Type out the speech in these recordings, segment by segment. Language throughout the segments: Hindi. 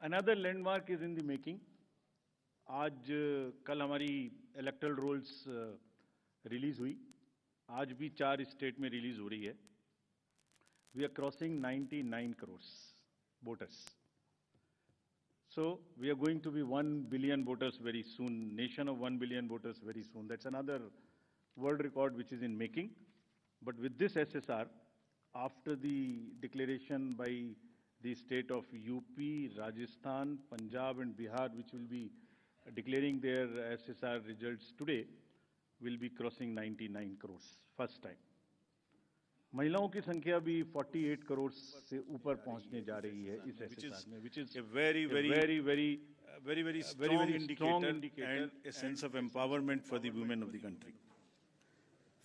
Another landmark is in the making. आज कल हमारी इलेक्टोरल रोल्स रिलीज हुई, आज भी 4 स्टेट में रिलीज हो रही है. We are crossing 99 crores voters. So we are going to be 1 billion voters very soon, nation of 1 billion voters very soon. That's another world record which is in making. But with this SSR, after the declaration by the state of UP, Rajasthan, Punjab and Bihar, which will be declaring their SSR results today, will be crossing 99 crores, first time. महिलाओं की संख्या भी 48 करोड़ से ऊपर पहुंचने जा रही है इस SSR में, which is a very strong indicator and a sense of empowerment for the women of the country.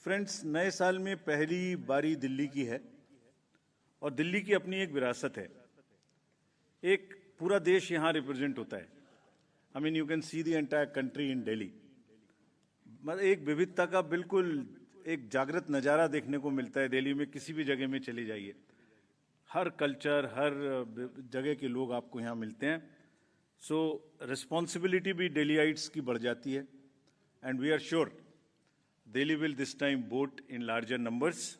Friends, नए साल में पहली बारी दिल्ली की है और दिल्ली की अपनी एक विरासत है. एक पूरा देश यहां रिप्रेजेंट होता है. I mean you can see the entire country in Delhi. मतलब एक विविधता का बिल्कुल एक जागृत नजारा देखने को मिलता है. दिल्ली में किसी भी जगह में चले जाइए, हर कल्चर, हर जगह के लोग आपको यहाँ मिलते हैं. सो रिस्पॉन्सिबिलिटी भी दिल्लीइट्स की बढ़ जाती है. And we are sure Delhi will this time vote in larger numbers.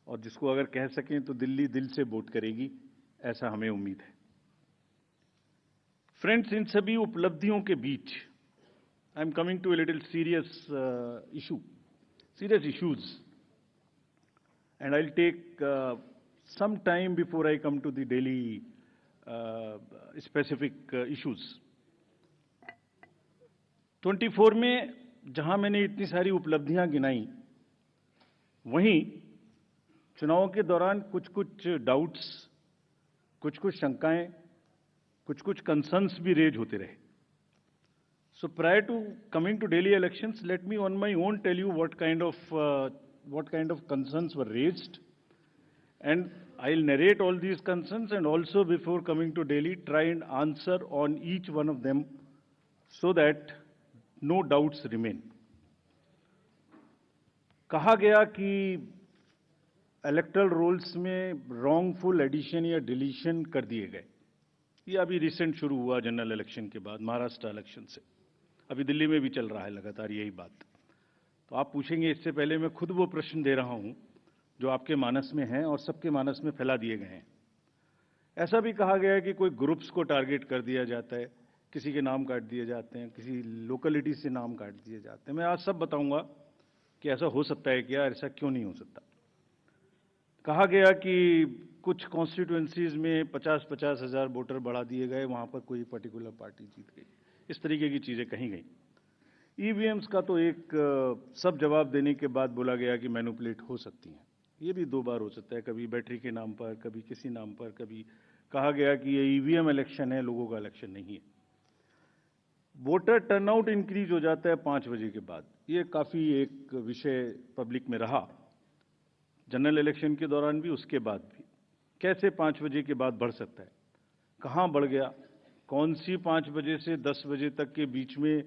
और जिसको अगर कह सकें तो दिल्ली दिल से वोट करेगी, ऐसा हमें उम्मीद है. फ्रेंड्स, इन सभी उपलब्धियों के बीच I am coming to a little serious issues, and I'll take some time before I come to the Delhi specific issues. 24 में जहां मैंने इतनी सारी उपलब्धियां गिनाई, वहीं चुनाव के दौरान कुछ डाउट्स, कुछ शंकाएं, कुछ कंसर्न्स भी रेज होते रहे. So prior to coming to Delhi elections, let me on my own tell you what kind of concerns were raised, and I'll narrate all these concerns, and also before coming to Delhi try and answer on each one of them so that no doubts remain. कहा गया कि इलेक्टोरल रोल्स में रॉन्गफुल एडिशन या डिलीशन कर दिए गए. ये अभी रिसेंट शुरू हुआ जनरल इलेक्शन के बाद, महाराष्ट्र इलेक्शन से. अभी दिल्ली में भी चल रहा है लगातार यही बात. तो आप पूछेंगे, इससे पहले मैं खुद वो प्रश्न दे रहा हूं जो आपके मानस में हैं और सबके मानस में फैला दिए गए हैं. ऐसा भी कहा गया है कि कोई ग्रुप्स को टारगेट कर दिया जाता है, किसी के नाम काट दिए जाते हैं, किसी लोकेलिटी से नाम काट दिए जाते हैं. मैं आज सब बताऊंगा कि ऐसा हो सकता है क्या, ऐसा क्यों नहीं हो सकता. कहा गया कि कुछ कॉन्स्टिट्यूएंसीज में 50-50 हजार वोटर बढ़ा दिए गए, वहां पर कोई पर्टिकुलर पार्टी जीत गई. इस तरीके की चीजें कही गई. ईवीएम्स का तो एक सब जवाब देने के बाद बोला गया कि मैनिपुलेट हो सकती हैं. ये भी 2 बार हो सकता है, कभी बैटरी के नाम पर, कभी किसी नाम पर. कभी कहा गया कि ये ईवीएम इलेक्शन है, लोगों का इलेक्शन नहीं है. वोटर टर्नआउट इंक्रीज हो जाता है 5 बजे के बाद. ये काफी एक विषय पब्लिक में रहा, जनरल इलेक्शन के दौरान भी, उसके बाद भी. कैसे 5 बजे के बाद बढ़ सकता है, कहां बढ़ गया, कौन सी 5 बजे से 10 बजे तक के बीच में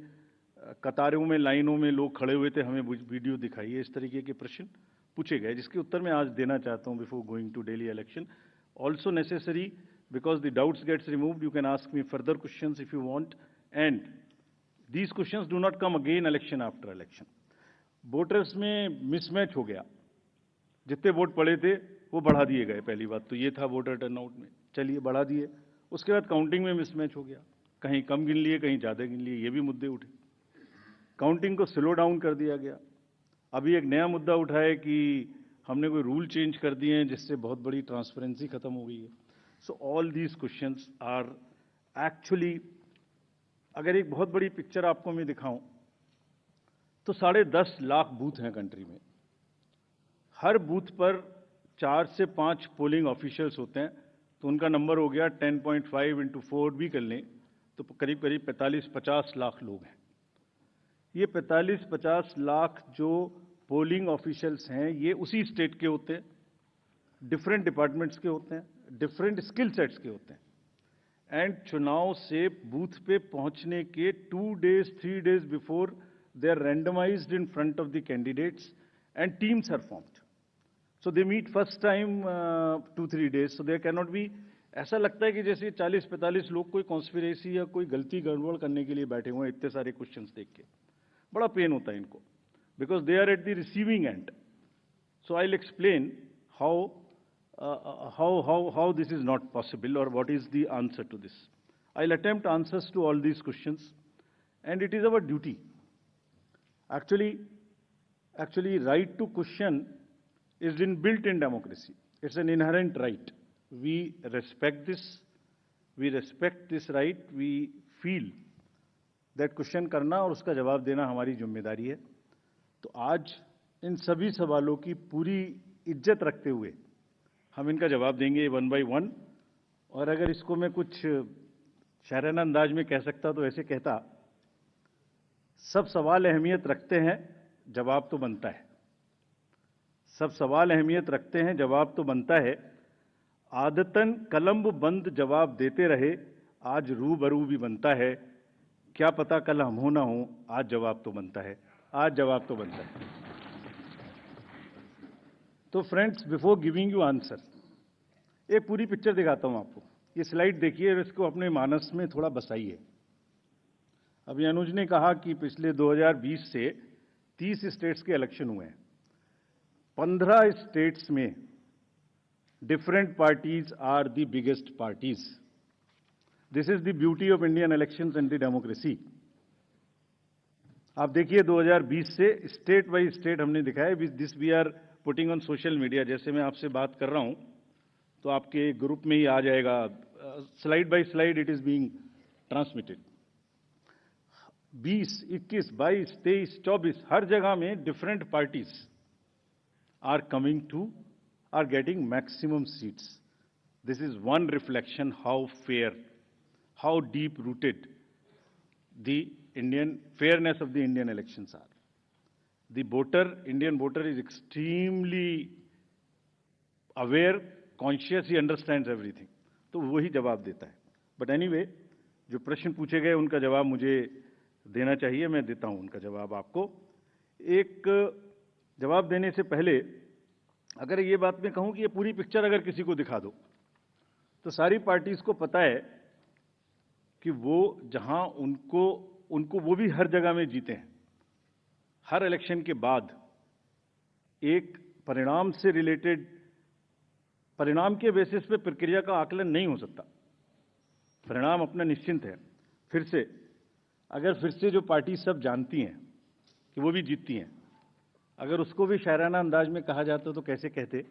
कतारों में, लाइनों में लोग खड़े हुए थे, हमें वीडियो दिखाइए. इस तरीके के प्रश्न पूछे गए, जिसके उत्तर मैं आज देना चाहता हूं before going to Delhi election. Also necessary, because the doubts gets removed, you can ask me further questions if you want, and these questions do not come again election after election. Voters में मिसमैच हो गया, जितने वोट पड़े थे वो बढ़ा दिए गए. पहली बात तो ये था वोटर टर्नआउट में, चलिए बढ़ा दिए. उसके बाद काउंटिंग में मिसमैच हो गया, कहीं कम गिन लिए, कहीं ज्यादा गिन लिए. ये भी मुद्दे उठे. काउंटिंग को स्लो डाउन कर दिया गया. अभी एक नया मुद्दा उठा है कि हमने कोई रूल चेंज कर दिए हैं जिससे बहुत बड़ी ट्रांसपेरेंसी खत्म हो गई है. So all these questions are actually, अगर एक बहुत बड़ी पिक्चर आपको मैं दिखाऊं तो 10.5 लाख बूथ हैं कंट्री में. हर बूथ पर 4 से 5 पोलिंग ऑफिशियल्स होते हैं, तो उनका नंबर हो गया 10.5 इंटू 4 भी कर लें तो करीब 45-50 लाख लोग हैं. ये 45-50 लाख जो पोलिंग ऑफिशियल्स हैं, ये उसी स्टेट के होते हैं, डिफरेंट डिपार्टमेंट्स के होते हैं, डिफरेंट स्किल सेट्स के होते हैं. एंड चुनाव से बूथ पे पहुंचने के 2 days 3 days before they are randomised in front of the candidates and teams are formed. So they meet first time 2-3 days. So there cannot be, ऐसा लगता है कि जैसे 40-45 लोग कोई कॉन्स्पिरेसी या कोई गलती गड़बड़ करने के लिए बैठे हुए हैं इतने सारे क्वेश्चंस देख के. बड़ा पेन होता है इनको, because they are at the receiving end. So I'll explain how this is not possible or what is the answer to this. I'll attempt answers to all these questions, and it is our duty. Actually, right to question is inbuilt in democracy. It's an inherent right. We respect this. We respect this right. We feel that question करना और उसका जवाब देना हमारी जिम्मेदारी है. तो आज इन सभी सवालों की पूरी इज्जत रखते हुए हम इनका जवाब देंगे 1 by 1. और अगर इसको मैं कुछ शायराना अंदाज में कह सकता तो ऐसे कहता, सब सवाल अहमियत रखते हैं, जवाब तो बनता है. सब सवाल अहमियत रखते हैं, जवाब तो बनता है. आदतन कलम बंद जवाब देते रहे, आज रूबरू भी बनता है. क्या पता कल हम हो ना हो, आज जवाब तो बनता है. आज जवाब तो बनता है. तो friends, before giving you answer, एक पूरी पिक्चर दिखाता हूं आपको. ये स्लाइड देखिए और इसको अपने मानस में थोड़ा बसाइए. अभी अनुज ने कहा कि पिछले 2020 से 30 स्टेट्स के इलेक्शन हुए हैं. 15 स्टेट्स में different parties are the biggest parties. This is the beauty of Indian elections and the democracy. आप देखिए 2020 से स्टेट बाय स्टेट हमने दिखाया. This we are putting on social media. जैसे मैं आपसे बात कर रहा हूं तो आपके ग्रुप में ही आ जाएगा. Slide by slide it is being transmitted. 20, 21, 22, 23, 24 हर जगह में different parties are coming to, are getting maximum seats. This is one reflection how fair, how deep rooted the Indian fairness of the Indian elections are. The voter, Indian voter is extremely aware, conscious, he understands everything. तो वही जवाब देता है. बट एनीवे, जो प्रश्न पूछे गए उनका जवाब मुझे देना चाहिए. मैं देता हूं उनका जवाब आपको. एक जवाब देने से पहले अगर ये बात मैं कहूं कि ये पूरी पिक्चर अगर किसी को दिखा दो तो सारी पार्टीज को पता है कि वो जहां उनको वो भी हर जगह में जीते हैं. हर इलेक्शन के बाद एक परिणाम से रिलेटेड, परिणाम के बेसिस पे प्रक्रिया का आकलन नहीं हो सकता. परिणाम अपना निश्चिंत है. फिर से जो पार्टी सब जानती हैं कि वो भी जीतती हैं, अगर उसको भी शायराना अंदाज में कहा जाता तो कैसे कहते,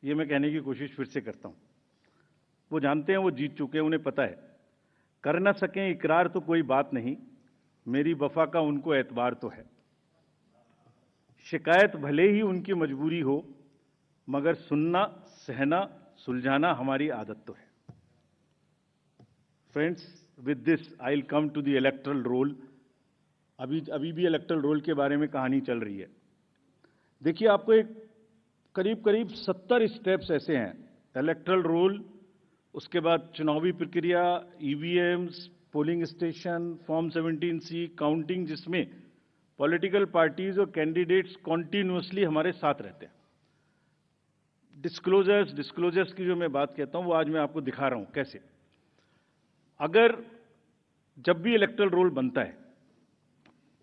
ये मैं कहने की कोशिश फिर से करता हूं. वो जानते हैं, वो जीत चुके हैं, उन्हें पता है. कर ना सकें इकरार तो कोई बात नहीं, मेरी वफा का उनको एतबार तो है. शिकायत भले ही उनकी मजबूरी हो, मगर सुनना, सहना, सुलझाना हमारी आदत तो है. Friends, with this I will come to the electoral roll. अभी भी इलेक्टोरल रोल के बारे में कहानी चल रही है. देखिए, आपको एक करीब 70 स्टेप्स ऐसे हैं. इलेक्टोरल रोल, उसके बाद चुनावी प्रक्रिया, EVMs, polling station, form 17C, counting, जिसमें पॉलिटिकल पार्टीज और कैंडिडेट्स कॉन्टिन्यूअसली हमारे साथ रहते हैं. डिस्क्लोजर्स की जो मैं बात कहता हूं वो आज मैं आपको दिखा रहा हूं कैसे. अगर जब भी इलेक्टोरल रोल बनता है,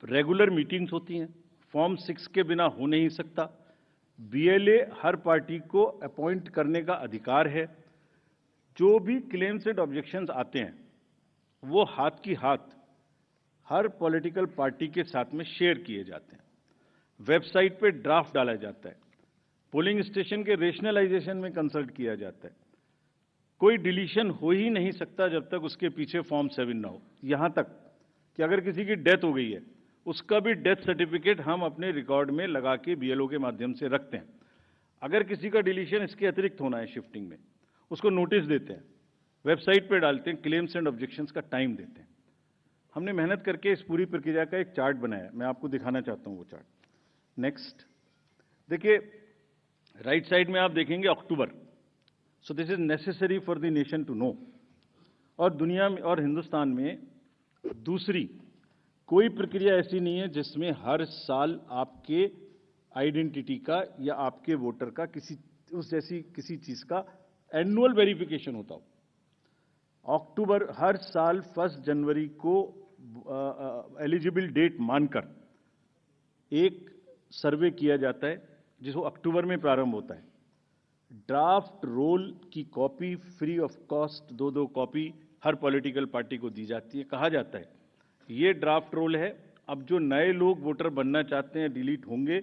रेगुलर मीटिंग्स होती हैं. फॉर्म 6 के बिना हो नहीं सकता. बीएलए हर पार्टी को अपॉइंट करने का अधिकार है. जो भी क्लेम्स एंड ऑब्जेक्शंस आते हैं वो हाथ की हाथ हर पॉलिटिकल पार्टी के साथ में शेयर किए जाते हैं. वेबसाइट पे ड्राफ्ट डाला जाता है. पोलिंग स्टेशन के रेशनलाइजेशन में कंसल्ट किया जाता है. कोई डिलीशन हो ही नहीं सकता जब तक उसके पीछे फॉर्म 7 ना हो. यहां तक कि अगर किसी की डेथ हो गई है, उसका भी डेथ सर्टिफिकेट हम अपने रिकॉर्ड में लगा के बीएलओ के माध्यम से रखते हैं. अगर किसी का डिलीशन इसके अतिरिक्त होना है शिफ्टिंग में, उसको नोटिस देते हैं, वेबसाइट पे डालते हैं, क्लेम्स एंड ऑब्जेक्शंस का टाइम देते हैं. हमने मेहनत करके इस पूरी प्रक्रिया का एक चार्ट बनाया. मैं आपको दिखाना चाहता हूं वो चार्ट. नेक्स्ट देखिए, राइट साइड में आप देखेंगे अक्टूबर. So this is necessary for the nation to know. और दुनिया में और हिंदुस्तान में दूसरी कोई प्रक्रिया ऐसी नहीं है जिसमें हर साल आपके आइडेंटिटी का या आपके वोटर का किसी उस जैसी किसी चीज का एनुअल वेरिफिकेशन होता हो। अक्टूबर हर साल 1 जनवरी को एलिजिबल डेट मानकर एक सर्वे किया जाता है जिसको अक्टूबर में प्रारंभ होता है। ड्राफ्ट रोल की copy free of cost 2-2 copy her political party को दी जाती है। कहा जाता है ये ड्राफ्ट रोल है, अब जो नए लोग वोटर बनना चाहते हैं डिलीट होंगे,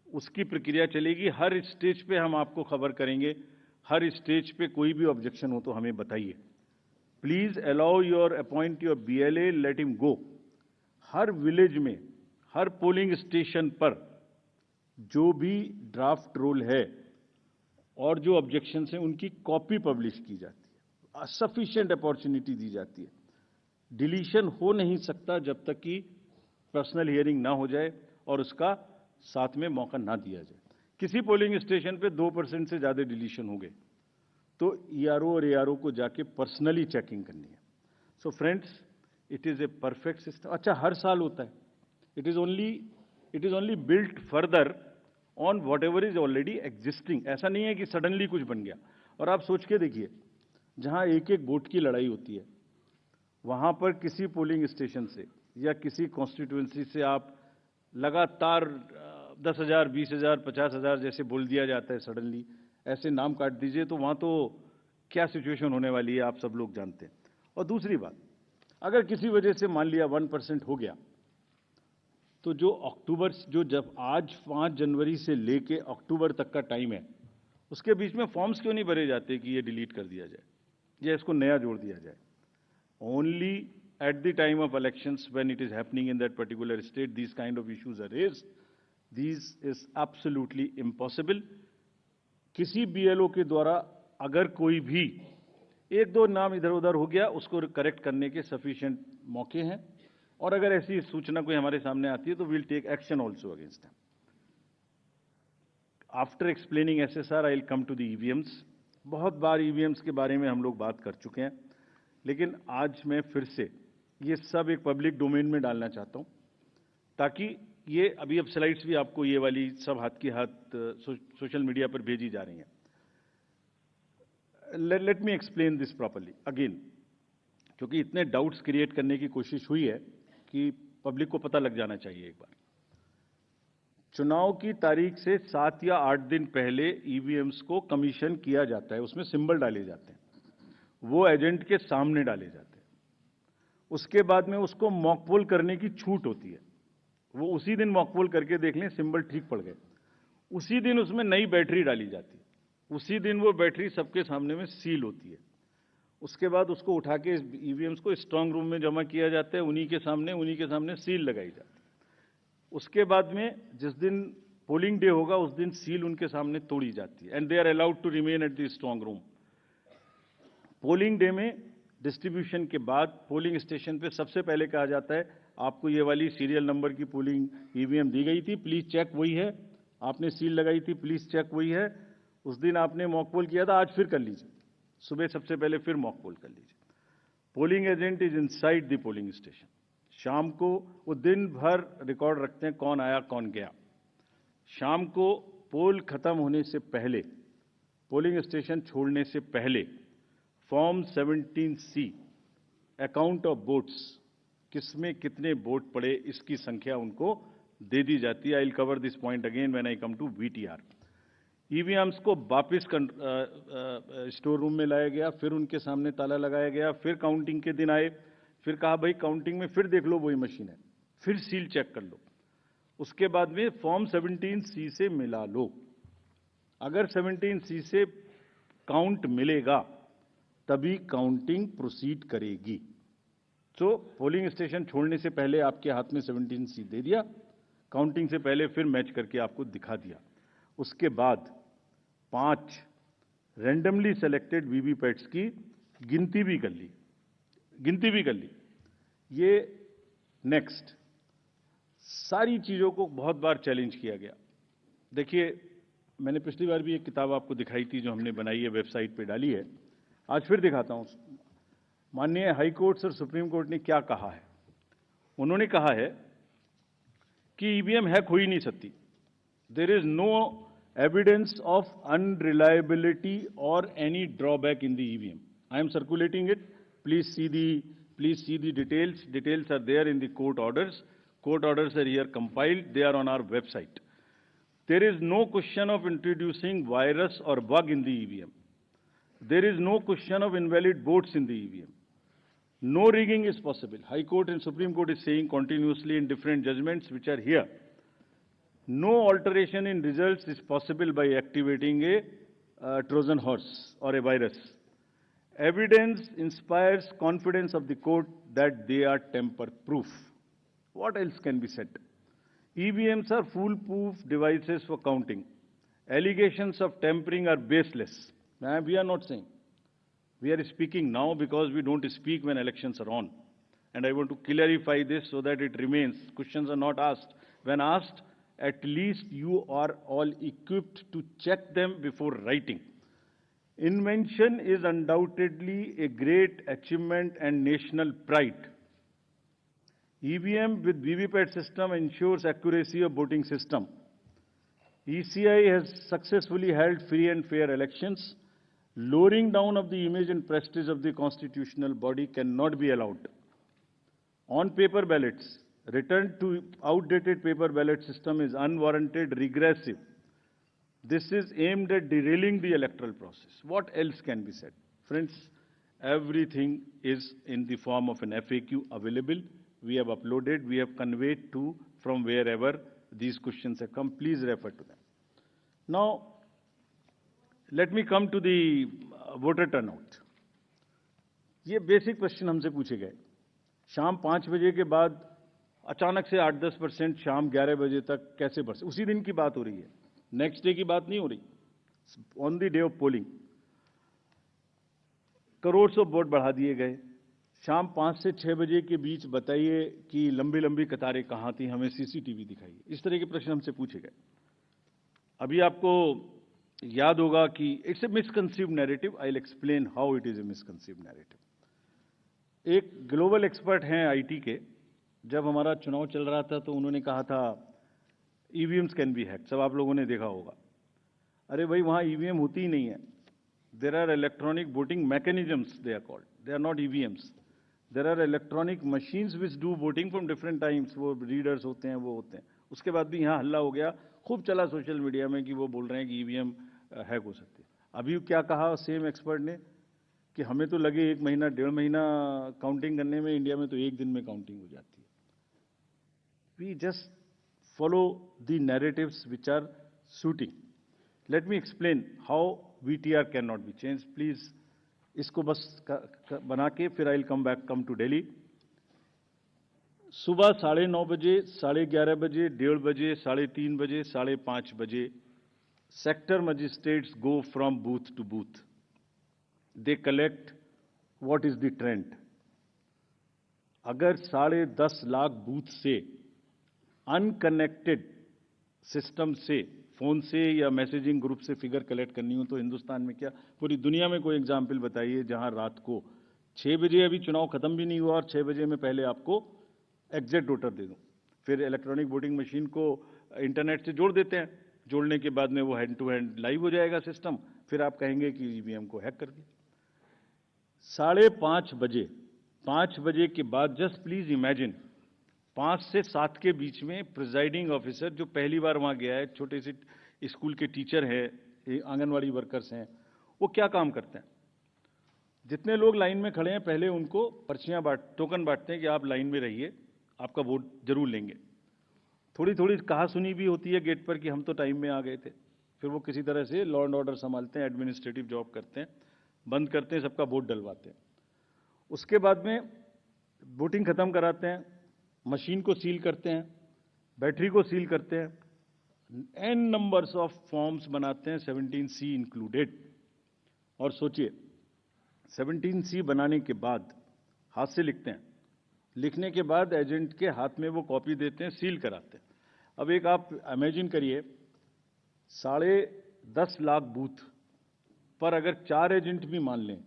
उसकी प्रक्रिया चलेगी। हर स्टेज पे हम आपको खबर करेंगे, हर स्टेज पे कोई भी ऑब्जेक्शन हो तो हमें बताइए। Please allow your appoint your BLA, let him go. हर विलेज में, हर पोलिंग स्टेशन पर जो भी ड्राफ्ट रोल है और जो ऑब्जेक्शंस हैं उनकी कॉपी पब्लिश की जाती है, सफिशिएंट अपॉर्चुनिटी दी जाती है। डिलीशन हो नहीं सकता जब तक कि पर्सनल हियरिंग ना हो जाए और उसका साथ में मौका ना दिया जाए। किसी पोलिंग स्टेशन पे 2% से ज्यादा डिलीशन हो गए तो ERO और ARO को जाके पर्सनली चेकिंग करनी है। So friends, it is a perfect system. अच्छा, हर साल होता है। It is only built further on what ever is already existing. ऐसा नहीं है कि सडनली कुछ बन गया। और आप सोच के देखिए, जहां एक एक वोट की लड़ाई होती है, वहां पर किसी पोलिंग स्टेशन से या किसी कॉन्स्टिट्यूएंसी से आप लगातार 10,000, 20,000, 50,000 जैसे बोल दिया जाता है, सडनली ऐसे नाम काट दीजिए, तो वहां तो क्या सिचुएशन होने वाली है आप सब लोग जानते हैं। और दूसरी बात, अगर किसी वजह से मान लिया 1% हो गया, तो जो जब आज 5 जनवरी से लेके अक्टूबर तक का टाइम है, उसके बीच में फॉर्म्स क्यों नहीं भरे जाते कि ये डिलीट कर दिया जाए या इसको नया जोड़ दिया जाए? Only at the time of elections when it is happening in that particular state these kind of issues are raised. This is absolutely impossible. किसी BLO के द्वारा अगर कोई भी 1-2 नाम इधर उधर हो गया, उसको करेक्ट करने के सफिशिएंट मौके हैं, और अगर ऐसी सूचना कोई हमारे सामने आती है तो will take action also against them. After explaining SSR, I will come to the EVMs। बहुत बार EVMs के बारे में हम लोग बात कर चुके हैं, लेकिन आज मैं फिर से ये सब एक पब्लिक डोमेन में डालना चाहता हूं, ताकि ये अभी अब स्लाइड्स भी आपको ये वाली सब हाथ की हाथ सोशल मीडिया पर भेजी जा रही हैं। Late me explain this properly again, क्योंकि इतने डाउट्स क्रिएट करने की कोशिश हुई है कि पब्लिक को पता लग जाना चाहिए एक बार। चुनाव की तारीख से 7 या 8 दिन पहले EVMs को कमीशन किया जाता है, उसमें सिंबल डाले जाते हैं, वो एजेंट के सामने डाले जाते हैं। उसके बाद में उसको मॉकपोल करने की छूट होती है। वो उसी दिन मॉकपोल करके देख लें सिंबल ठीक पड़ गए, उसी दिन उसमें नई बैटरी डाली जाती है, उसी दिन वो बैटरी सबके सामने में सील होती है। उसके बाद उसको उठा के EVMs को स्ट्रांग रूम में जमा किया जाता है, उन्हीं के सामने सील लगाई जाती है। उसके बाद में जिस दिन पोलिंग डे होगा उस दिन सील उनके सामने तोड़ी जाती है, and they are allowed to remain at the strong room. Polling day में डिस्ट्रीब्यूशन के बाद पोलिंग स्टेशन पे सबसे पहले कहा जाता है, आपको ये वाली सीरियल नंबर की पोलिंग EVM दी गई थी, प्लीज चेक वही है। आपने सील लगाई थी, प्लीज चेक वही है। उस दिन आपने मॉक पोल किया था, आज फिर कर लीजिए। सुबह सबसे पहले फिर मॉक पोल कर लीजिए। Polling agent is inside the polling station. शाम को वो दिन भर रिकॉर्ड रखते हैं कौन आया कौन गया। शाम को पोल खत्म होने से पहले, पोलिंग स्टेशन छोड़ने से पहले, form 17C account of votes, किसमें कितने वोट पड़े इसकी संख्या उनको दे दी जाती है। I will cover this point again when I come to VTR। EVMs को वापिस स्टोर रूम में लाया गया, फिर उनके सामने ताला लगाया गया, फिर काउंटिंग के दिन आए, फिर कहा भाई काउंटिंग में फिर देख लो वही मशीन है, फिर सील चेक कर लो। उसके बाद में फॉर्म 17C से मिला लो। अगर 17C से काउंट मिलेगा तभी काउंटिंग प्रोसीड करेगी। तो पोलिंग स्टेशन छोड़ने से पहले आपके हाथ में 17C दे दिया, काउंटिंग से पहले फिर मैच करके आपको दिखा दिया। उसके बाद 5 रैंडमली सेलेक्टेड वीवीपैट्स की गिनती भी कर ली। ये नेक्स्ट सारी चीजों को बहुत बार चैलेंज किया गया। देखिए, मैंने पिछली बार भी एक किताब आपको दिखाई थी जो हमने बनाई है, वेबसाइट पे डाली है, आज फिर दिखाता हूं। माननीय हाई कोर्ट्स और सुप्रीम कोर्ट ने क्या कहा है। उन्होंने कहा है कि EVM हैक हो ही नहीं सकती। There is no evidence of unreliability or any drawback in the EVM. I am circulating it. Please see the details. Details are there in the court orders. Court orders are here compiled. They are on our website. There is no question of introducing virus or bug in the EVM. There is no question of invalid votes in the EVM. No rigging is possible. High Court and Supreme Court is saying continuously in different judgments which are here. No alteration in results is possible by activating a Trojan horse or a virus. Evidence inspires confidence of the court that they are tamper-proof. What else can be said? EVMs are foolproof devices for counting. Allegations of tampering are baseless. We are not saying. We are speaking now because we don't speak when elections are on. And I want to clarify this so that it remains. Questions are not asked. When asked, at least you are all equipped to check them before writing. Invention is undoubtedly a great achievement and national pride. EVM with VVPAT system ensures accuracy of voting system. ECI has successfully held free and fair elections. Lowering down of the image and prestige of the constitutional body cannot be allowed. On paper ballots, return to outdated paper ballot system is unwarranted, regressive. This is aimed at derailing the electoral process. What else can be said? Friends, everything is in the form of an FAQ available. We have uploaded, we have conveyed to from wherever these questions have come. Please refer to them. Now, let me come to the voter turnout. ये बेसिक क्वेश्चन हमसे पूछे गए. शाम 5 बजे के बाद अचानक से 8-10% शाम 11 बजे तक कैसे बढ़ सकते? उसी दिन की बात हो रही है, नेक्स्ट डे की बात नहीं हो रही. On the day of polling crore of vote बढ़ा दिए गए. शाम 5 से 6 बजे के बीच बताइए कि लंबी लंबी कतारें कहाँ थी, हमें सीसीटीवी दिखाइए. इस तरह के प्रश्न हमसे पूछे गए. अभी आपको याद होगा कि it's a misconceived narrative. I will explain how it is a misconceived narrative. एक ग्लोबल एक्सपर्ट हैं आईटी के, जब हमारा चुनाव चल रहा था तो उन्होंने कहा था ईवीएम्स कैन बी हैक्ड. सब आप लोगों ने देखा होगा. अरे भाई, वहां ईवीएम होती ही नहीं है. There are electronic voting mechanisms, they are called, they are not EVMs. There are electronic machines which do voting from different times. वो रीडर्स होते हैं, वो होते हैं. उसके बाद भी यहाँ हल्ला हो गया, खूब चला सोशल मीडिया में कि वो बोल रहे हैं कि ईवीएम हैक हो सकती है. अभी क्या कहा सेम एक्सपर्ट ने कि हमें तो लगे 1 महीना 1.5 महीना काउंटिंग करने में, इंडिया में तो 1 दिन में काउंटिंग हो जाती है. We just follow the narratives which are suiting. Let me explain how VTR can not be change. Please इसको बस बना के फिर I will come to Delhi. सुबह 9:30 बजे, 11:30 बजे, 1:30 बजे, 3:30 बजे, 5:30 बजे sector magistrates go from booth to booth. They collect what is the trend. अगर 10.5 लाख बूथ से अनकनेक्टेड सिस्टम से, फोन से या मैसेजिंग ग्रुप से फिगर कलेक्ट करनी हो तो हिंदुस्तान में क्या, पूरी दुनिया में कोई एग्जाम्पल बताइए जहां रात को 6 बजे, अभी चुनाव खत्म भी नहीं हुआ और 6 बजे में पहले आपको एग्जैक्ट वोटर दे दूं. फिर इलेक्ट्रॉनिक वोटिंग मशीन को इंटरनेट से जोड़ देते हैं. जोड़ने के बाद में वो हैंड टू हैंड लाइव हो जाएगा सिस्टम. फिर आप कहेंगे कि ईवीएम को हैक कर दिया. 5:30 बजे, 5 बजे के बाद जस्ट प्लीज इमेजिन 5 से 7 के बीच में प्रिजाइडिंग ऑफिसर जो पहली बार वहां गया है, छोटे से स्कूल के टीचर हैं, आंगनवाड़ी वर्कर्स हैं, वो क्या काम करते हैं? जितने लोग लाइन में खड़े हैं पहले उनको पर्चियां टोकन बांटते हैं कि आप लाइन में रहिए, आपका वोट जरूर लेंगे. थोड़ी थोड़ी कहा सुनी भी होती है गेट पर कि हम तो टाइम में आ गए थे. फिर वो किसी तरह से लॉ एंड ऑर्डर संभालते हैं, एडमिनिस्ट्रेटिव जॉब करते हैं, बंद करते हैं, सबका वोट डलवाते हैं. उसके बाद में वोटिंग खत्म कराते हैं, मशीन को सील करते हैं, बैटरी को सील करते हैं, एन नंबर्स ऑफ फॉर्म्स बनाते हैं, 17C इंक्लूडेड. और सोचिए 17C बनाने के बाद हाथ से लिखते हैं, लिखने के बाद एजेंट के हाथ में वो कॉपी देते हैं, सील कराते हैं. अब एक आप इमेजिन करिए 10.5 लाख बूथ पर अगर 4 एजेंट भी मान लें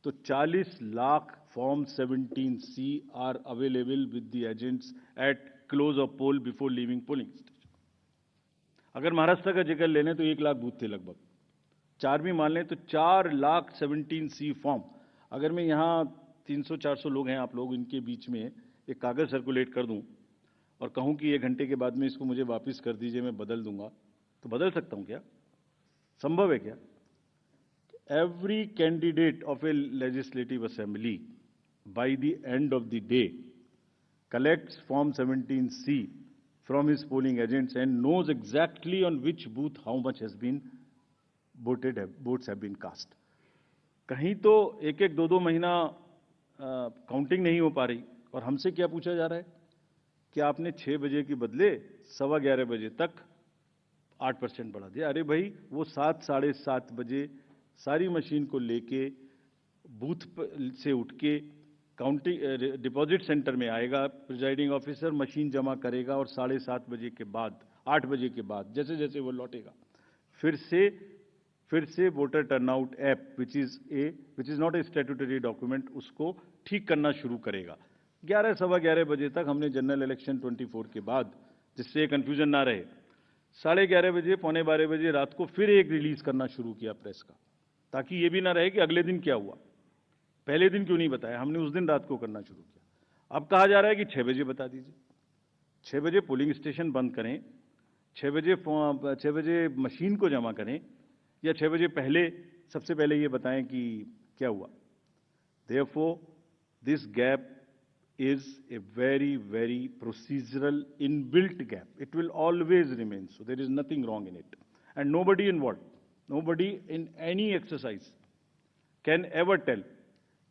तो 40 lakh form 17C are available with the agents at close of poll before leaving polling station. अगर महाराष्ट्र का जिक्र ले लें तो 1 लाख बूथ थे लगभग, 4 भी मान लें तो 4,17,000 फॉर्म। अगर मैं यहाँ 300-400 लोग हैं आप लोग, इनके बीच में एक कागज सर्कुलेट कर दूं और कहूं कि 1 घंटे के बाद में इसको मुझे वापस कर दीजिए, मैं बदल दूंगा, तो बदल सकता हूं क्या? संभव है क्या? Every candidate of a legislative assembly by the end of the day collects Form 17C from his polling agents and knows exactly on which booth how much has been voted, votes have been cast. कहीं तो 1-1, 2-2 महीना काउंटिंग नहीं हो पा रही और हमसे क्या पूछा जा रहा है कि आपने 6 बजे के बदले 11:15 बजे तक 8% बढ़ा दिया। अरे भाई, वो 7, साढ़े 7 बजे सारी मशीन को लेके बूथ से उठ के काउंटिंग डिपॉजिट सेंटर में आएगा, प्रिजाइडिंग ऑफिसर मशीन जमा करेगा और 7:30 बजे के बाद, 8 बजे के बाद जैसे जैसे वो लौटेगा फिर से voter turnout app which is not a statutory document, उसको ठीक करना शुरू करेगा। 11, सवा 11 बजे तक हमने जनरल इलेक्शन 24 के बाद, जिससे कंफ्यूजन ना रहे, 11:30 बजे, 11:45 बजे रात को फिर एक रिलीज करना शुरू किया प्रेस का, ताकि ये भी ना रहे कि अगले दिन क्या हुआ, पहले दिन क्यों नहीं बताया। हमने उस दिन रात को करना शुरू किया। अब कहा जा रहा है कि 6 बजे बता दीजिए। 6 बजे पोलिंग स्टेशन बंद करें, 6 बजे मशीन को जमा करें, या 6 बजे पहले, सबसे पहले ये बताएं कि क्या हुआ। Therefore, this gap is a very, very procedural inbuilt gap. It will always remain so. There is nothing wrong in it. And nobody involved, nobody in any exercise can ever tell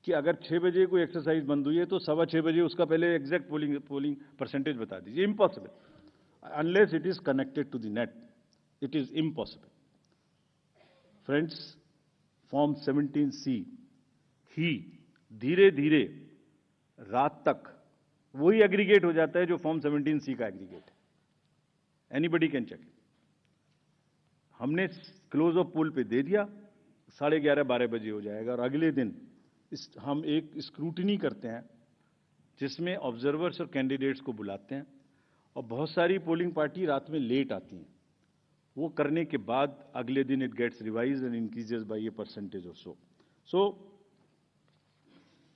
कि अगर 6 बजे कोई एक्सरसाइज बंद हुई है तो 6:15 बजे उसका पहले एग्जैक्ट पोलिंग परसेंटेज बता दीजिए। Impossible, unless it is connected to the net, it is impossible. Friends, form 17C ही धीरे धीरे रात तक वही एग्रीगेट हो जाता है जो फॉर्म 17C का एग्रीगेट है। Anybody can check. हमने क्लोज ऑफ पोल पे दे दिया, 11:30, 12 बजे हो जाएगा और अगले दिन हम एक स्क्रूटनी करते हैं जिसमें ऑब्जर्वर्स और कैंडिडेट्स को बुलाते हैं और बहुत सारी पोलिंग पार्टी रात में लेट आती हैं। वो करने के बाद अगले दिन it gets revise and increases by a percentage और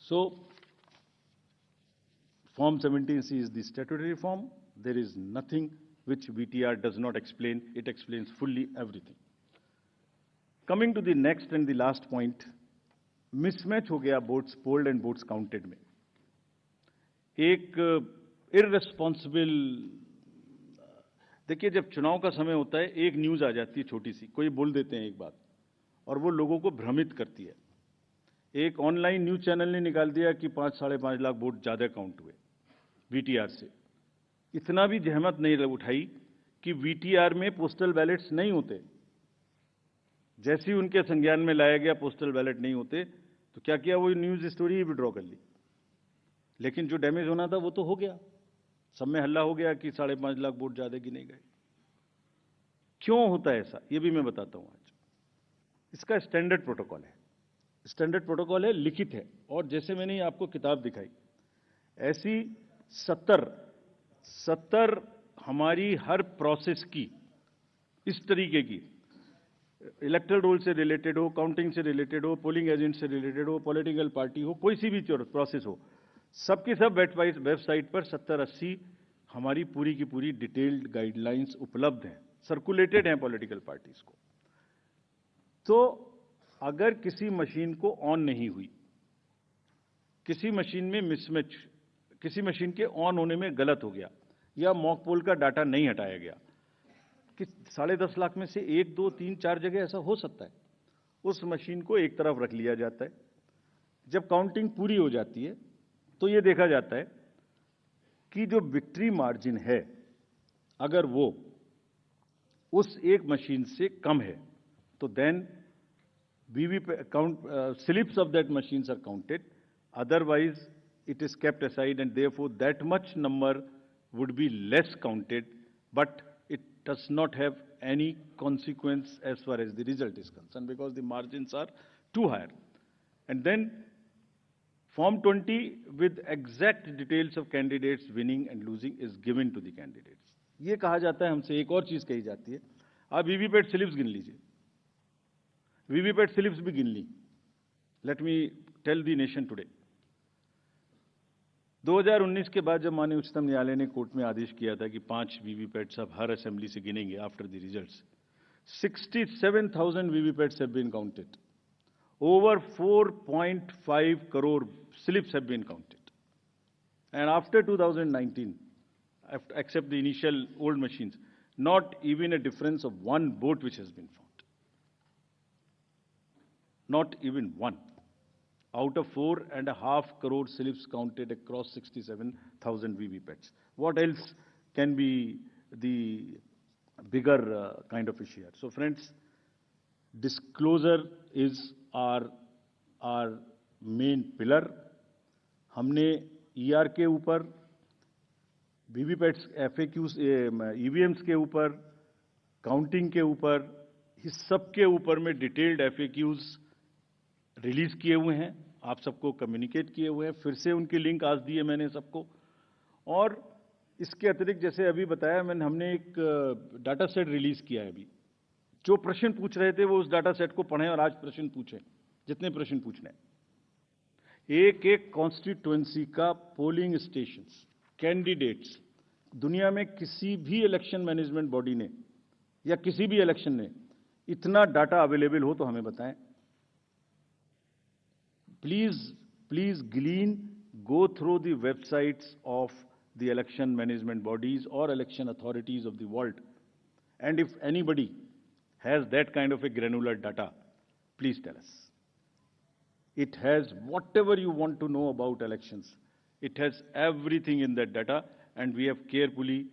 so Form 17C is the statutory form. There is nothing which VTR does not explain. It explains fully everything. Coming to the next and the last point, mismatch हो गया votes polled and votes counted में। एक irresponsible, देखिए जब चुनाव का समय होता है एक न्यूज आ जाती है छोटी सी, कोई बोल देते हैं एक बात और वो लोगों को भ्रमित करती है। एक ऑनलाइन न्यूज चैनल ने निकाल दिया कि 5, 5.5 लाख वोट ज्यादा काउंट हुए वीटीआर से। इतना भी जहमत नहीं उठाई कि वीटीआर में पोस्टल बैलेट्स नहीं होते। जैसे ही उनके संज्ञान में लाया गया पोस्टल बैलेट नहीं होते तो क्या किया, वो न्यूज स्टोरी ही विड्रॉ कर ली। लेकिन जो डैमेज होना था वो तो हो गया, सब में हल्ला हो गया कि 5.5 लाख वोट ज्यादा गिने गए। क्यों होता है ऐसा, ये भी मैं बताता हूं आज। इसका स्टैंडर्ड प्रोटोकॉल है, स्टैंडर्ड प्रोटोकॉल है, लिखित है। और जैसे मैंने आपको किताब दिखाई, ऐसी 70 हमारी हर प्रोसेस की इस तरीके की, इलेक्टोरल रोल से रिलेटेड हो, काउंटिंग से रिलेटेड हो, पोलिंग एजेंट से रिलेटेड हो, पॉलिटिकल पार्टी हो, कोई सी भी प्रोसेस हो, सबकी सब वेबसाइट पर 70-80 हमारी पूरी की पूरी डिटेल्ड गाइडलाइंस उपलब्ध हैं, सर्कुलेटेड हैं पॉलिटिकल पार्टीज को। तो अगर किसी मशीन को ऑन नहीं हुई, किसी मशीन में मिसमैच, किसी मशीन के ऑन होने में गलत हो गया, या मॉक पोल का डाटा नहीं हटाया गया, कि 10.5 लाख में से 1, 2, 3, 4 जगह ऐसा हो सकता है, उस मशीन को एक तरफ रख लिया जाता है। जब काउंटिंग पूरी हो जाती है तो यह देखा जाता है कि जो विक्ट्री मार्जिन है, अगर वो उस एक मशीन से कम है तो then slips of that machines are counted. Otherwise, it is kept aside, and therefore that much number would be less counted, but it does not have any consequence as far as the result is concerned, because the margins are too high. And then Form 20 with exact details of candidates winning and losing is given to the candidates. ये कहा जाता है हमसे, एक और चीज कही जाती है आप वीवीपैट स्लिप्स गिन लीजिए, वीवीपैट स्लिप्स भी गिन ली। Let me tell the nation today, 2019 के बाद जब माननीय उच्चतम न्यायालय ने कोर्ट में आदेश किया था कि 5 वीवीपैट्स अब हर असेंबली से गिनेंगे after the results, 67,000 VVPATs have been counted, over 4.5 crore slips have been counted, and after 2019, except the initial old machines, not even a difference of one vote which has been found. Not even one. Out of 4.5 crore slips counted across 67,000 VVPATs. What else can be the bigger kind of issue here? So friends, disclosure is our main pillar. हमने ER के ऊपर, वीवीपैट्स, FAQs, EVMs के ऊपर, काउंटिंग के ऊपर, इस सब के ऊपर में डिटेल्ड FAQs रिलीज किए हुए हैं, आप सबको कम्युनिकेट किए हुए हैं, फिर से उनकी लिंक आज दिए मैंने सबको। और इसके अतिरिक्त जैसे अभी बताया मैंने, हमने एक डाटा सेट रिलीज किया है अभी। जो प्रश्न पूछ रहे थे वो उस डाटा सेट को पढ़ें और आज प्रश्न पूछें, जितने प्रश्न पूछने। एक एक कॉन्स्टिट्यूएंसी का पोलिंग स्टेशंस, कैंडिडेट्स, दुनिया में किसी भी इलेक्शन मैनेजमेंट बॉडी ने या किसी भी इलेक्शन ने इतना डाटा अवेलेबल हो तो हमें बताएं। Please glean, go through the websites of the election management bodies or election authorities of the world, and if anybody has that kind of a granular data, please tell us. It has whatever you want to know about elections. It has everything in that data, and we have carefully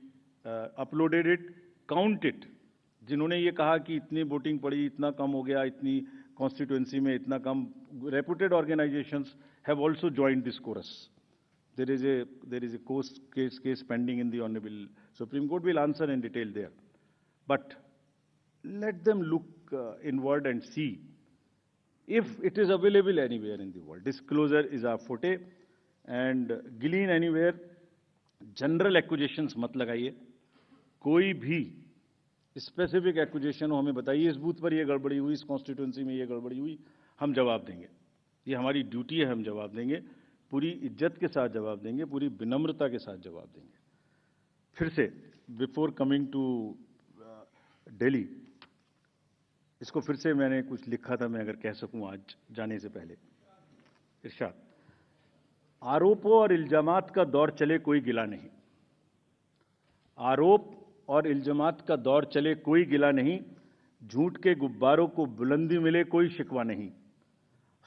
uploaded it, count it. जिन्होंने ये कहा कि इतनी वोटिंग पड़ी, इतना कम हो गया, इतनी कॉन्स्टिट्यूएंसी में इतना कम, reputed organizations have also joined this chorus. There is a case pending in the Honorable Supreme Court. We'll answer in detail there. But let them look inward and see if it is available anywhere in the world. Disclosure is our forte, and glean anywhere. General accusations मत लगाइए, कोई भी स्पेसिफिक एक्यूजेशन हो हमें बताइए, इस बूथ पर ये गड़बड़ी हुई, इस कॉन्स्टिट्यूएंसी में ये गड़बड़ी हुई, हम जवाब देंगे। ये हमारी ड्यूटी है, हम जवाब देंगे, पूरी इज्जत के साथ जवाब देंगे, पूरी विनम्रता के साथ जवाब देंगे। फिर से, बिफोर कमिंग टू दिल्ली, इसको फिर से मैंने कुछ लिखा था, मैं अगर कह सकूं आज जाने से पहले। इरशाद, आरोपों और इल्जामात का दौर चले कोई गिला नहीं, आरोप और इल्जामात का दौर चले कोई गिला नहीं, झूठ के गुब्बारों को बुलंदी मिले कोई शिकवा नहीं,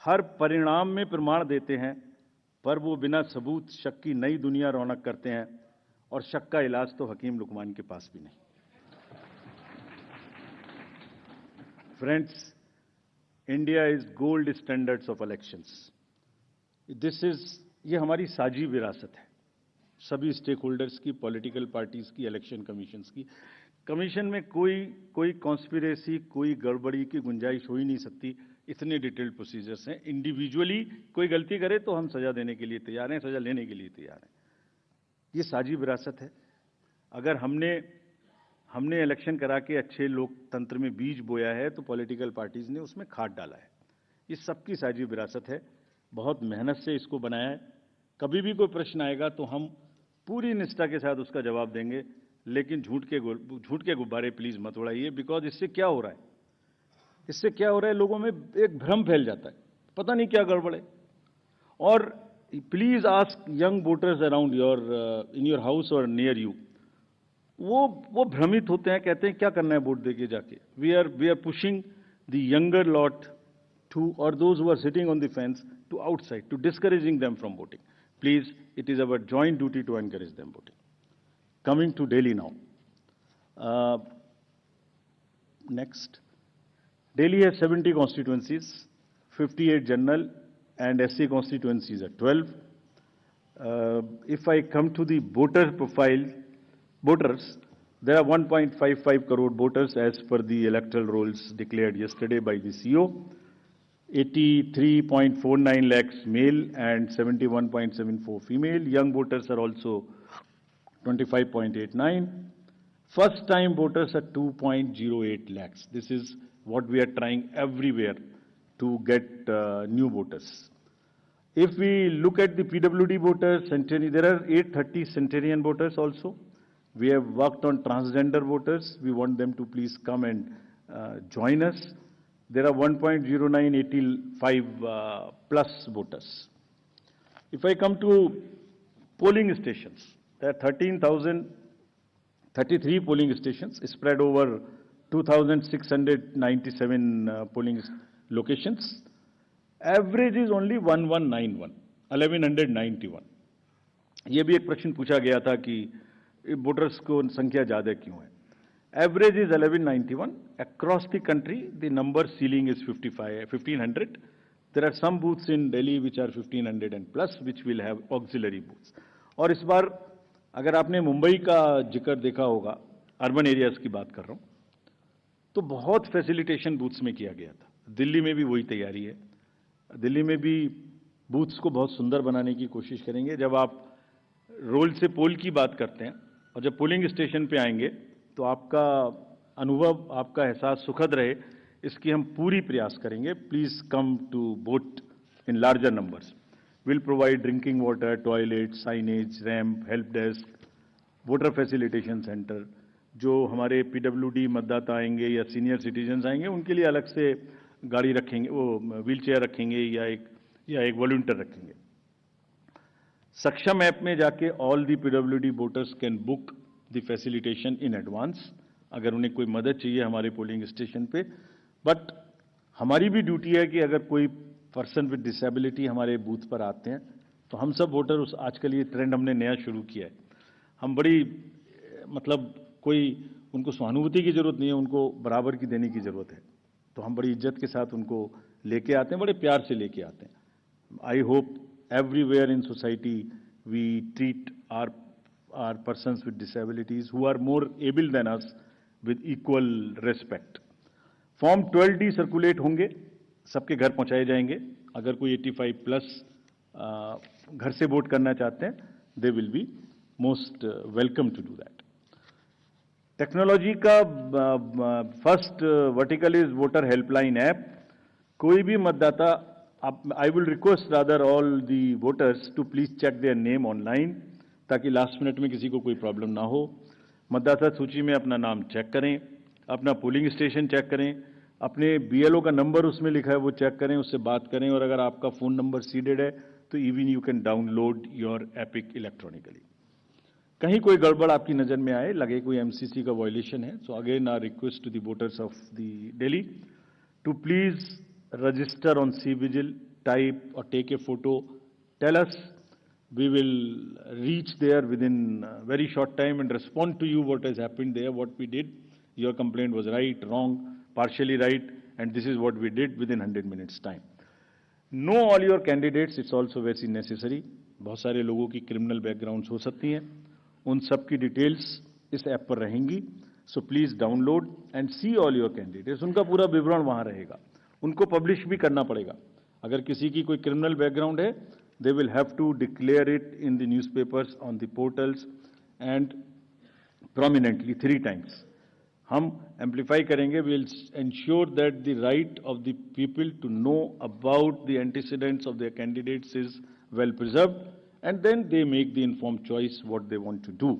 हर परिणाम में प्रमाण देते हैं पर वो बिना सबूत शक की नई दुनिया रौनक करते हैं, और शक का इलाज तो हकीम लुकमान के पास भी नहीं। Friends, India is gold standards of elections. ये हमारी साझी विरासत है, सभी स्टेक होल्डर्स की, पॉलिटिकल पार्टीज की, इलेक्शन कमीशंस की। कमीशन में कोई कॉन्स्पिरेसी, कोई गड़बड़ी की गुंजाइश हो ही नहीं सकती, इतने डिटेल्ड प्रोसीजर्स हैं। इंडिविजुअली कोई गलती करे तो हम सजा देने के लिए तैयार हैं, सजा लेने के लिए तैयार हैं। ये साझी विरासत है। अगर हमने इलेक्शन करा के अच्छे लोकतंत्र में बीज बोया है तो पॉलिटिकल पार्टीज ने उसमें खाद डाला है। ये सबकी साझी विरासत है, बहुत मेहनत से इसको बनाया है। कभी भी कोई प्रश्न आएगा तो हम पूरी निष्ठा के साथ उसका जवाब देंगे, लेकिन झूठ के गुब्बारे प्लीज मत उड़ाइए। बिकॉज इससे क्या हो रहा है, लोगों में एक भ्रम फैल जाता है, पता नहीं क्या गड़बड़ है। और please ask young voters around in your house और नियर यू, वो भ्रमित होते हैं, कहते हैं क्या करना है वोट देके जाके। We are pushing the younger lot to, और those who are sitting on the fence, to outside, to discouraging them from voting. Please, it is our joint duty to encourage them voting. Coming to Delhi now. Next. Delhi has 70 constituencies, 58 general, and SC constituencies are 12. If I come to the voter profile, voters, there are 1.55 crore voters as per the electoral rolls declared yesterday by the CO. 83.49 lakhs male and 71.74 female. Young voters are also 25.89. First time voters are 2.08 lakhs. This is what we are trying everywhere to get new voters. If we look at the PWD voters, there are 830 centenarian voters also. We have worked on transgender voters. We want them to please come and join us. There are 1.0985 plus voters. If I come to polling stations, there are 13,033 polling stations spread over 2,697 polling locations. Average is only 1191. ये भी एक प्रश्न पूछा गया था कि वोटर्स को संख्या ज्यादा क्यों है. Average is 1191. Across the country, the number ceiling is 1500. There are some booths in Delhi which are 1500 and plus, which will have auxiliary booths. और इस बार अगर आपने मुंबई का जिक्र देखा होगा, अर्बन एरियाज की बात कर रहा हूं, तो बहुत फैसिलिटेशन बूथ्स में किया गया था. दिल्ली में भी वही तैयारी है. दिल्ली में भी बूथ्स को बहुत सुंदर बनाने की कोशिश करेंगे. जब आप रोल से पोल की बात करते हैं और जब पोलिंग स्टेशन पे आएंगे तो आपका अनुभव, आपका एहसास सुखद रहे, इसकी हम पूरी प्रयास करेंगे. Please come to vote in larger numbers. Will provide drinking water, toilet, signage, ramp, help desk, voter facilitation centre. जो हमारे पीडब्ल्यूडी मतदाता आएंगे या सीनियर सिटीजन्स आएंगे, उनके लिए अलग से गाड़ी रखेंगे, वो व्हील चेयर रखेंगे या एक वॉलंटियर रखेंगे. सक्षम ऐप में जाके all the PWD voters can book the facilitation in advance अगर उन्हें कोई मदद चाहिए हमारे पोलिंग स्टेशन पे. बट हमारी भी ड्यूटी है कि अगर कोई पर्सन विद डिसेबिलिटी हमारे बूथ पर आते हैं तो हम सब वोटर आजकल ये ट्रेंड हमने नया शुरू किया है. हम बड़ी कोई उनको सहानुभूति की जरूरत नहीं है, उनको बराबर की देने की जरूरत है. तो हम बड़ी इज्जत के साथ उनको लेके आते हैं, बड़े प्यार से लेके आते हैं. I hope everywhere in society we treat our persons with disabilities who are more able than us with equal respect. Form 12D circulate होंगे, सबके घर पहुंचाए जाएंगे. अगर कोई 85 प्लस घर से वोट करना चाहते हैं, they will be most welcome to do that. Technology का first vertical is voter helpline app. कोई भी मतदाता, I will request rather all the voters to please check their name online, ताकि लास्ट मिनट में किसी को कोई प्रॉब्लम ना हो. मतदाता सूची में अपना नाम चेक करें, अपना पोलिंग स्टेशन चेक करें, अपने बीएलओ का नंबर उसमें लिखा है वो चेक करें, उससे बात करें. और अगर आपका फोन नंबर सीडेड है तो even you can download your epic electronically. कहीं कोई गड़बड़ आपकी नजर में आए, लगे कोई एमसीसी का वायलेशन है, so again our request to the voters of the Delhi to please register on c vigil, type और take a photo, tell us. We will reach there within a very short time and respond to you what has happened there, what we did. Your complaint was right, wrong, partially right, and this is what we did within 100 minutes time. Know all your candidates, it's also very necessary. बहुत सारे लोगों की क्रिमिनल बैकग्राउंड्स हो सकती हैं, उन सब की डिटेल्स इस ऐप पर रहेंगी. So please download and see all your candidates. उनका पूरा विवरण वहां रहेगा, उनको पब्लिश भी करना पड़ेगा. अगर किसी की कोई क्रिमिनल बैकग्राउंड है, they will have to declare it in the newspapers, on the portals and prominently 3 times. हम amplify करेंगे. We will ensure that the right of the people to know about the antecedents of their candidates is well preserved, and then they make the informed choice what they want to do.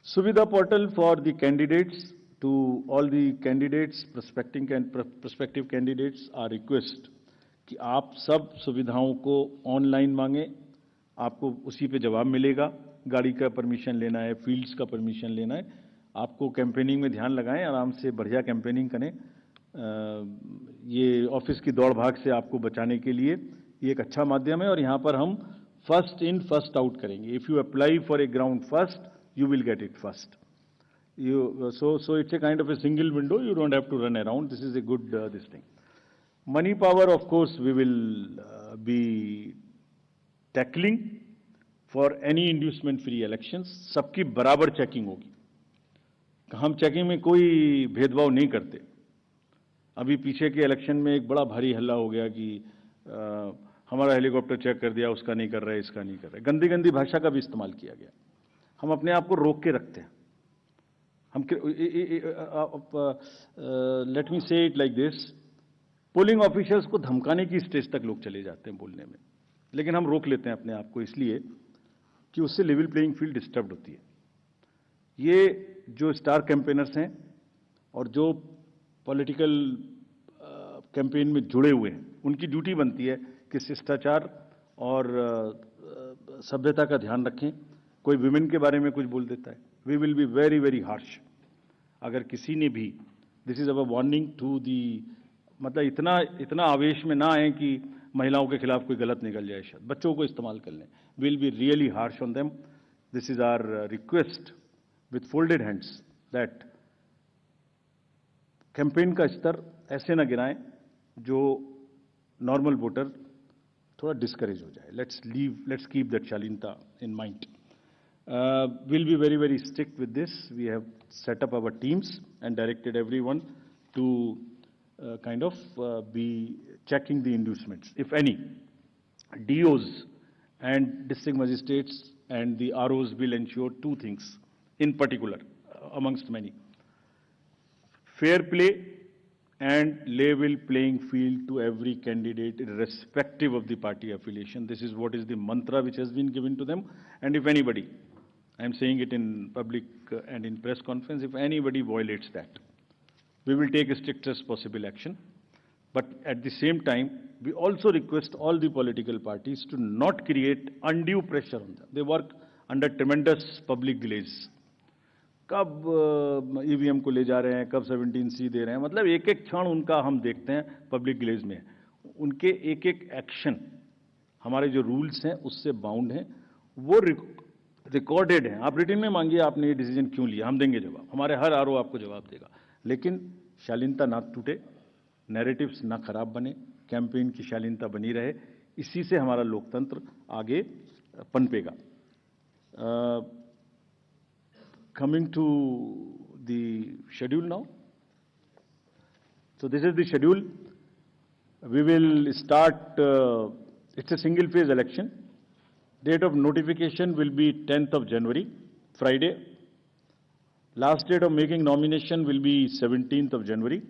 Suvidha portal for the candidates. To all the candidates, prospective candidates, our request कि आप सब सुविधाओं को ऑनलाइन मांगें, आपको उसी पे जवाब मिलेगा. गाड़ी का परमिशन लेना है, फील्ड्स का परमिशन लेना है, आपको कैंपेनिंग में ध्यान लगाएं, आराम से बढ़िया कैंपेनिंग करें. ये ऑफिस की दौड़ भाग से आपको बचाने के लिए ये एक अच्छा माध्यम है. और यहाँ पर हम फर्स्ट इन फर्स्ट आउट करेंगे. If you apply for a ground first, you will get it first. So it's a kind of a single window. You don't have to run around. This is a good this thing. Money power, of course, we will be tackling for any inducement-free elections. सबकी बराबर चेकिंग होगी. हम चेकिंग में कोई भेदभाव नहीं करते. अभी पीछे के इलेक्शन में एक बड़ा भारी हल्ला हो गया कि हमारा हेलीकॉप्टर चेक कर दिया, उसका नहीं कर रहा है, इसका नहीं कर रहा है. गंदी गंदी भाषा का भी इस्तेमाल किया गया. हम अपने आप को रोक के रखते हैं. हम लेट मी से it like this, polling officers को धमकाने की स्टेज तक लोग चले जाते हैं बोलने में, लेकिन हम रोक लेते हैं अपने आप को इसलिए कि उससे लेवल प्लेइंग फील्ड डिस्टर्ब होती है। ये जो स्टार कैंपेनर्स हैं और जो पॉलिटिकल कैंपेन में जुड़े हुए हैं, उनकी ड्यूटी बनती है कि शिष्टाचार और सभ्यता का ध्यान रखें। कोई विमेन के बारे में कुछ बोल देता है, we will be very very harsh. अगर किसी ने भी, this is our warning to the, मतलब इतना आवेश में ना आए कि महिलाओं के खिलाफ कोई गलत निकल जाए, शायद बच्चों को इस्तेमाल कर लें। Will be really harsh on them. This is our request with folded hands that campaign का स्तर ऐसे ना गिराएं जो नॉर्मल वोटर थोड़ा डिस्करेज हो जाए। लेट्स कीप दैट शालीनता in mind. We'll be very, very strict with this. We have set up our teams and directed everyone to kind of be checking the inducements, if any. DOs and district magistrates and the ROs will ensure two things in particular, amongst many. Fair play and level playing field to every candidate irrespective of the party affiliation. This is what is the mantra which has been given to them. And if anybody, I am saying it in public and in press conference, if anybody violates that, we will take strictest possible action. But at the same time, we also request all the political parties to not create undue pressure on them. They work under tremendous public delays. कब ईवीएम को ले जा रहे हैं, कब 17C दे रहे हैं, मतलब एक एक क्षण उनका हम देखते हैं पब्लिक डिलेज में। उनके एक एक एक्शन हमारे जो रूल्स हैं उससे बाउंड हैं, वो रिकॉर्डेड हैं। आप रिटन में मांगिए आपने ये डिसीजन क्यों लिया, हम देंगे जवाब, हमारे हर आरओ आपको जवाब देगा। लेकिन शालीनता ना टूटे, नैरेटिव्स ना खराब बने, कैंपेन की शालीनता बनी रहे, इसी से हमारा लोकतंत्र आगे पनपेगा। Coming to the schedule now. So this is the schedule. We will start, it's a single phase election. Date of notification will be 10th of January, Friday. Last date of making nomination will be 17th of January.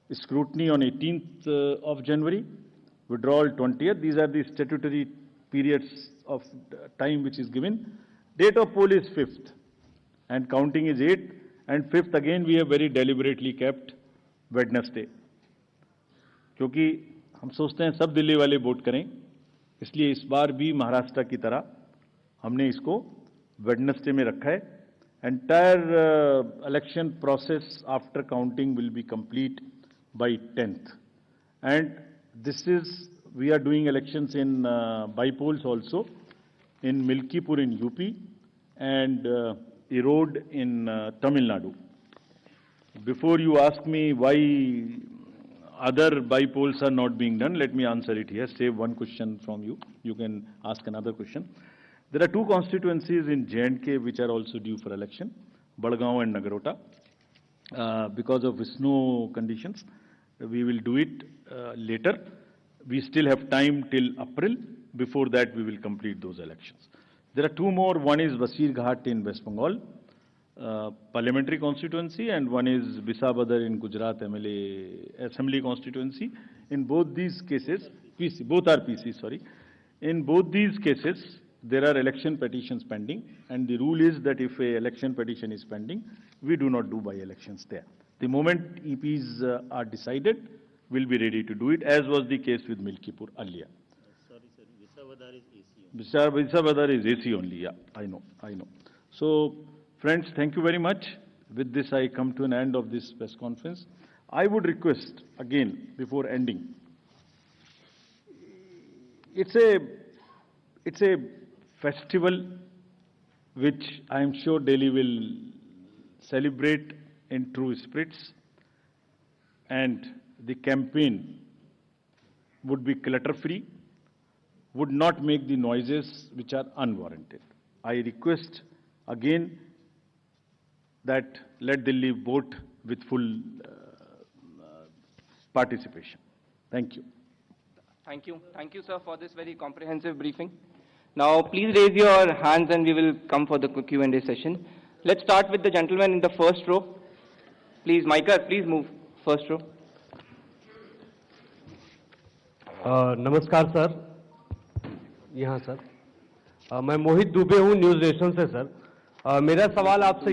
Scrutiny on 18th of January. Withdrawal 20th. These are the statutory periods of time which is given. Date of poll is 5th. And counting is 8th, and 5th again we have very deliberately kept Wednesday, क्योंकि हम सोचते हैं सब दिल्ली वाले वोट करें, इसलिए इस बार भी महाराष्ट्र की तरह हमने इसको वेडनेसडे में रखा है। Entire election process after counting will be complete by 10th, and this is we are doing elections in by polls also in Milkipur in UP and Erode in Tamil Nadu. Before you ask me why other by-polls are not being done, let me answer it here. Save one question from you. You can ask another question. There are two constituencies in J&K which are also due for election, Badgaon and Nagarota. Because of snow conditions, we will do it later. We still have time till April. Before that, we will complete those elections. There are two more. One is Basir Ghat in West Bengal, parliamentary constituency, and one is Bisabadar in Gujarat MLA assembly constituency. In both these cases, PC, both are PC, sorry. In both these cases, there are election petitions pending, and the rule is that if a election petition is pending, we do not do by-elections there. The moment EPs are decided, we'll be ready to do it, as was the case with Milkipur earlier. Sorry, sir, Visavadar is AC. Visavadar is AC only, yeah, I know. So, friends, thank you very much. With this, I come to an end of this press conference. I would request, again, before ending, it's a festival which I am sure Delhi will celebrate in true spirits, and the campaign would be clutter-free, would not make the noises which are unwarranted. I request again that let Delhi vote with full participation. Thank you. Thank you. Thank you, sir, for this very comprehensive briefing. Now, please raise your hands and we will come for the Q&A session. Let's start with the gentleman in the first row. Please, Micah, please move first row. नमस्कार सर, यहाँ सर, मैं मोहित दुबे हूँ न्यूज़ नेशन से सर। मेरा सवाल आपसे